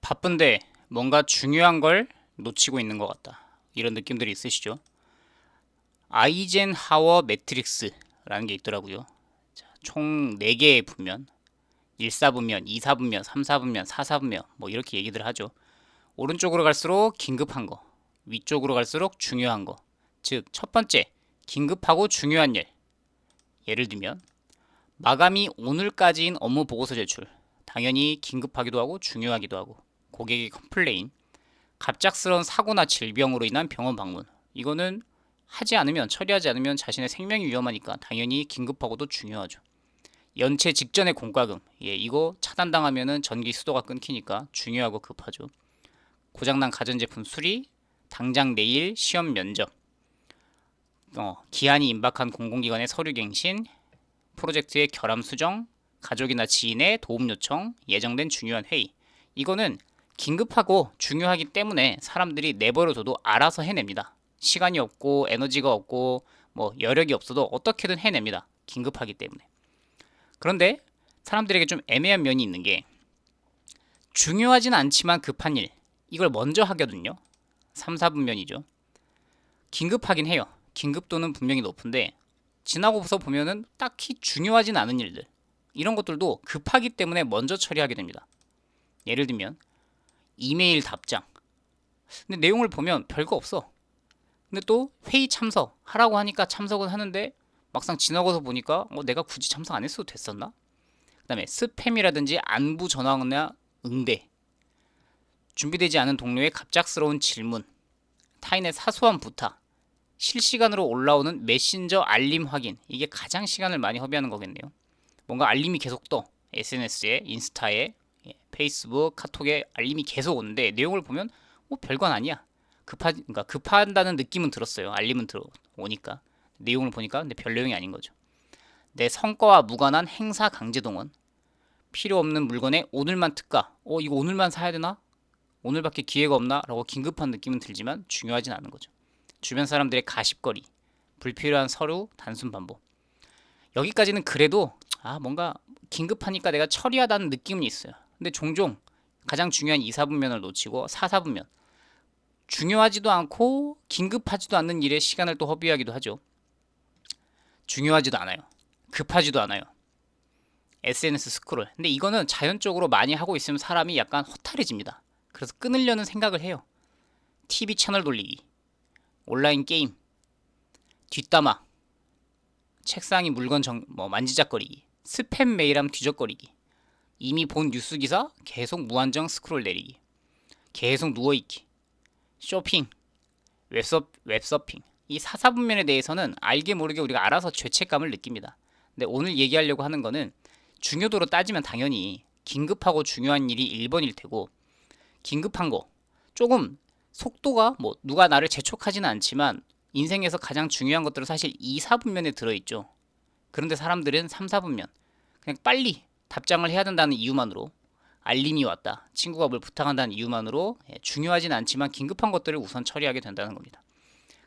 바쁜데 뭔가 중요한 걸 놓치고 있는 것 같다. 이런 느낌들이 있으시죠? 아이젠하워 매트릭스라는 게 있더라고요. 자, 총 4개의 분면, 1사분면, 2사분면, 3사분면, 4사분면 뭐 이렇게 얘기들 하죠. 오른쪽으로 갈수록 긴급한 거, 위쪽으로 갈수록 중요한 거. 즉, 첫 번째, 긴급하고 중요한 일. 예를 들면 마감이 오늘까지인 업무 보고서 제출. 당연히 긴급하기도 하고 중요하기도 하고. 고객의 컴플레인, 갑작스러운 사고나 질병으로 인한 병원 방문. 이거는 하지 않으면, 처리하지 않으면 자신의 생명이 위험하니까 당연히 긴급하고도 중요하죠. 연체 직전의 공과금. 예, 이거 차단당하면은 전기 수도가 끊기니까 중요하고 급하죠. 고장난 가전제품 수리, 당장 내일 시험 면접, 기한이 임박한 공공기관의 서류 갱신, 프로젝트의 결함 수정, 가족이나 지인의 도움 요청, 예정된 중요한 회의. 이거는 긴급하고 중요하기 때문에 사람들이 내버려둬도 알아서 해냅니다. 시간이 없고 에너지가 없고 뭐 여력이 없어도 어떻게든 해냅니다. 긴급하기 때문에. 그런데 사람들에게 좀 애매한 면이 있는 게 중요하진 않지만 급한 일. 이걸 먼저 하거든요. 3, 4분면이죠. 긴급하긴 해요. 긴급도는 분명히 높은데 지나고서 보면은 딱히 중요하진 않은 일들. 이런 것들도 급하기 때문에 먼저 처리하게 됩니다. 예를 들면 이메일 답장. 근데 내용을 보면 별거 없어. 근데 또 회의 참석 하라고 하니까 참석은 하는데 막상 지나고서 보니까 내가 굳이 참석 안 했어도 됐었나? 그다음에 스팸이라든지 안부 전화나 응대, 준비되지 않은 동료의 갑작스러운 질문, 타인의 사소한 부탁, 실시간으로 올라오는 메신저 알림 확인. 이게 가장 시간을 많이 허비하는 거겠네요. 뭔가 알림이 계속 떠. SNS에, 인스타에, 페이스북, 카톡에 알림이 계속 오는데 내용을 보면 별건 아니야. 그러니까 급한다는 느낌은 들었어요. 알림은 들어오니까. 내용을 보니까 근데 별 내용이 아닌 거죠. 내 성과와 무관한 행사 강제 동원. 필요 없는 물건에 오늘만 특가. 이거 오늘만 사야 되나? 오늘밖에 기회가 없나? 라고 긴급한 느낌은 들지만 중요하진 않은 거죠. 주변 사람들의 가십거리, 불필요한 서류, 단순 반복. 여기까지는 그래도 뭔가 긴급하니까 내가 처리하다는 느낌은 있어요. 근데 종종 가장 중요한 2, 4분면을 놓치고 4, 4분면 중요하지도 않고 긴급하지도 않는 일에 시간을 또 허비하기도 하죠. 중요하지도 않아요. 급하지도 않아요. SNS 스크롤. 근데 이거는 자연적으로 많이 하고 있으면 사람이 약간 허탈해집니다. 그래서 끊으려는 생각을 해요. TV 채널 돌리기, 온라인 게임, 뒷담화, 책상이 물건 만지작거리기, 스팸 메일함 뒤적거리기, 이미 본 뉴스 기사 계속 무한정 스크롤 내리기, 계속 누워있기, 쇼핑, 웹서핑. 이 사사분면에 대해서는 알게 모르게 우리가 알아서 죄책감을 느낍니다. 근데 오늘 얘기하려고 하는 거는 중요도로 따지면 당연히 긴급하고 중요한 일이 1번일 테고 긴급한 거 조금 속도가 누가 나를 재촉하지는 않지만 인생에서 가장 중요한 것들은 사실 2, 4분면에 들어있죠. 그런데 사람들은 3, 4분면 그냥 빨리 답장을 해야 된다는 이유만으로 알림이 왔다. 친구가 뭘 부탁한다는 이유만으로 중요하진 않지만 긴급한 것들을 우선 처리하게 된다는 겁니다.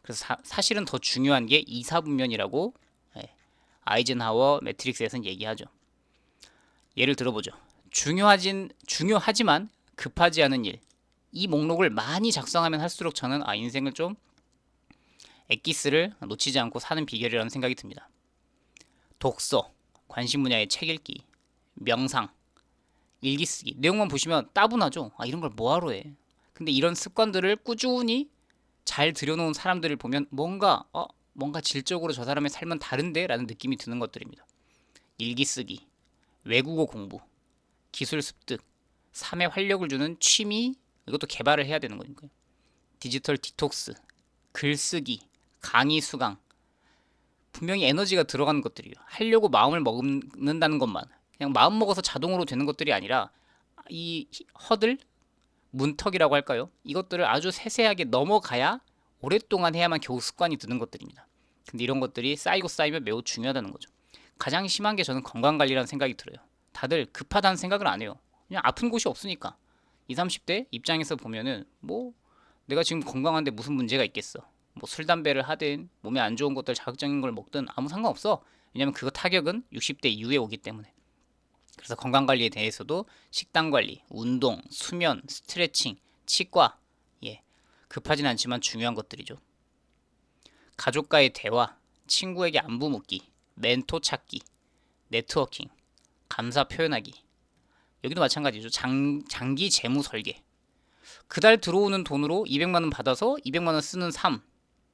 그래서 사실은 더 중요한 게 2, 4분면이라고 아이젠하워 매트릭스에서는 얘기하죠. 예를 들어보죠. 중요하지만 급하지 않은 일. 이 목록을 많이 작성하면 할수록 저는 인생을 좀 엑기스를 놓치지 않고 사는 비결이라는 생각이 듭니다. 독서, 관심 분야의 책 읽기, 명상, 일기 쓰기. 내용만 보시면 따분하죠. 이런 걸 뭐하러 해. 근데 이런 습관들을 꾸준히 잘 들여놓은 사람들을 보면 뭔가 질적으로 저 사람의 삶은 다른데? 라는 느낌이 드는 것들입니다. 일기 쓰기, 외국어 공부, 기술 습득, 삶에 활력을 주는 취미, 이것도 개발을 해야 되는 거니까요. 디지털 디톡스, 글쓰기, 강의 수강. 분명히 에너지가 들어가는 것들이에요. 하려고 마음을 먹는다는 것만. 그냥 마음 먹어서 자동으로 되는 것들이 아니라 이 허들, 문턱이라고 할까요? 이것들을 아주 세세하게 넘어가야 오랫동안 해야만 겨우 습관이 드는 것들입니다. 근데 이런 것들이 쌓이고 쌓이면 매우 중요하다는 거죠. 가장 심한 게 저는 건강관리라는 생각이 들어요. 다들 급하다는 생각을 안 해요. 그냥 아픈 곳이 없으니까. 20, 30대 입장에서 보면은 내가 지금 건강한데 무슨 문제가 있겠어. 술, 담배를 하든 몸에 안 좋은 것들 자극적인 걸 먹든 아무 상관없어. 왜냐면 그거 타격은 60대 이후에 오기 때문에. 그래서 건강관리에 대해서도 식단관리, 운동, 수면, 스트레칭, 치과, 예, 급하진 않지만 중요한 것들이죠. 가족과의 대화, 친구에게 안부 묻기, 멘토 찾기, 네트워킹, 감사 표현하기. 여기도 마찬가지죠. 장기 재무 설계. 그달 들어오는 돈으로 200만 원 받아서 200만 원 쓰는 삶.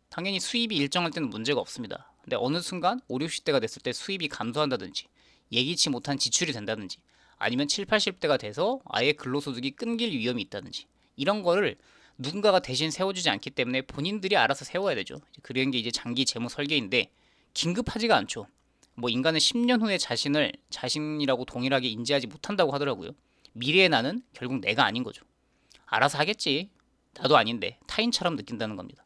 당연히 수입이 일정할 때는 문제가 없습니다. 근데 어느 순간 5, 60대가 됐을 때 수입이 감소한다든지 예기치 못한 지출이 된다든지 아니면 7, 80대가 돼서 아예 근로소득이 끊길 위험이 있다든지 이런 거를 누군가가 대신 세워주지 않기 때문에 본인들이 알아서 세워야 되죠. 그런 게 이제 장기 재무 설계인데 긴급하지가 않죠. 뭐 인간은 10년 후에 자신을 자신이라고 동일하게 인지하지 못한다고 하더라고요. 미래의 나는 결국 내가 아닌 거죠. 알아서 하겠지. 나도 아닌데 타인처럼 느낀다는 겁니다.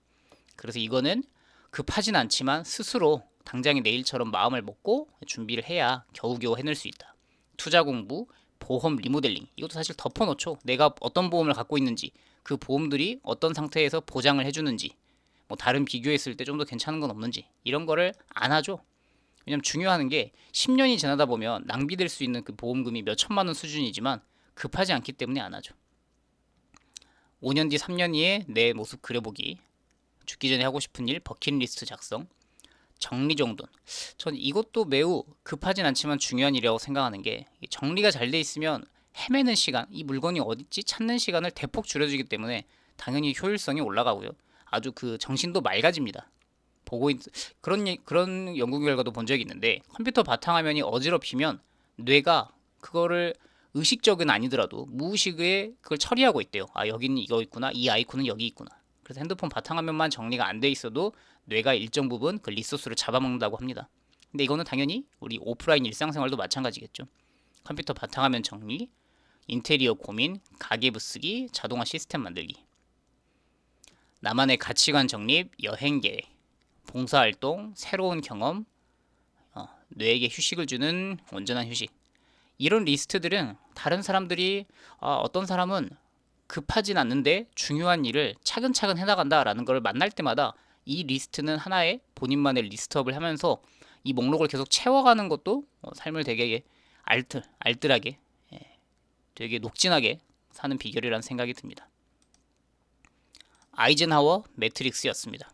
그래서 이거는 급하진 않지만 스스로 당장의 내일처럼 마음을 먹고 준비를 해야 겨우겨우 해낼 수 있다. 투자 공부, 보험 리모델링 이것도 사실 덮어놓죠. 내가 어떤 보험을 갖고 있는지 그 보험들이 어떤 상태에서 보장을 해주는지 뭐 다른 비교했을 때 좀 더 괜찮은 건 없는지 이런 거를 안 하죠. 왜냐면 중요한 게 10년이 지나다 보면 낭비될 수 있는 그 보험금이 몇 천만 원 수준이지만 급하지 않기 때문에 안 하죠. 5년 뒤, 3년 뒤에 내 모습 그려보기, 죽기 전에 하고 싶은 일 버킷리스트 작성, 정리정돈. 전 이것도 매우 급하진 않지만 중요한 일이라고 생각하는 게 정리가 잘 돼 있으면 헤매는 시간, 이 물건이 어딨지 찾는 시간을 대폭 줄여주기 때문에 당연히 효율성이 올라가고요. 아주 그 정신도 맑아집니다. 그런 연구 결과도 본 적이 있는데 컴퓨터 바탕화면이 어지럽히면 뇌가 그거를 의식적은 아니더라도 무의식에 그걸 처리하고 있대요. 아, 여기는 이거 있구나. 이 아이콘은 여기 있구나. 그래서 핸드폰 바탕화면만 정리가 안 돼 있어도 뇌가 일정 부분 그 리소스를 잡아먹는다고 합니다. 근데 이거는 당연히 우리 오프라인 일상생활도 마찬가지겠죠. 컴퓨터 바탕화면 정리, 인테리어 고민, 가계부 쓰기, 자동화 시스템 만들기. 나만의 가치관 정립, 여행 계획, 봉사활동, 새로운 경험, 뇌에게 휴식을 주는 온전한 휴식. 이런 리스트들은 다른 사람들이 어떤 사람은 급하진 않는데 중요한 일을 차근차근 해나간다라는 걸 만날 때마다 이 리스트는 하나의 본인만의 리스트업을 하면서 이 목록을 계속 채워가는 것도 삶을 되게 알뜰하게 되게 녹진하게 사는 비결이라는 생각이 듭니다. 아이젠하워 매트릭스였습니다.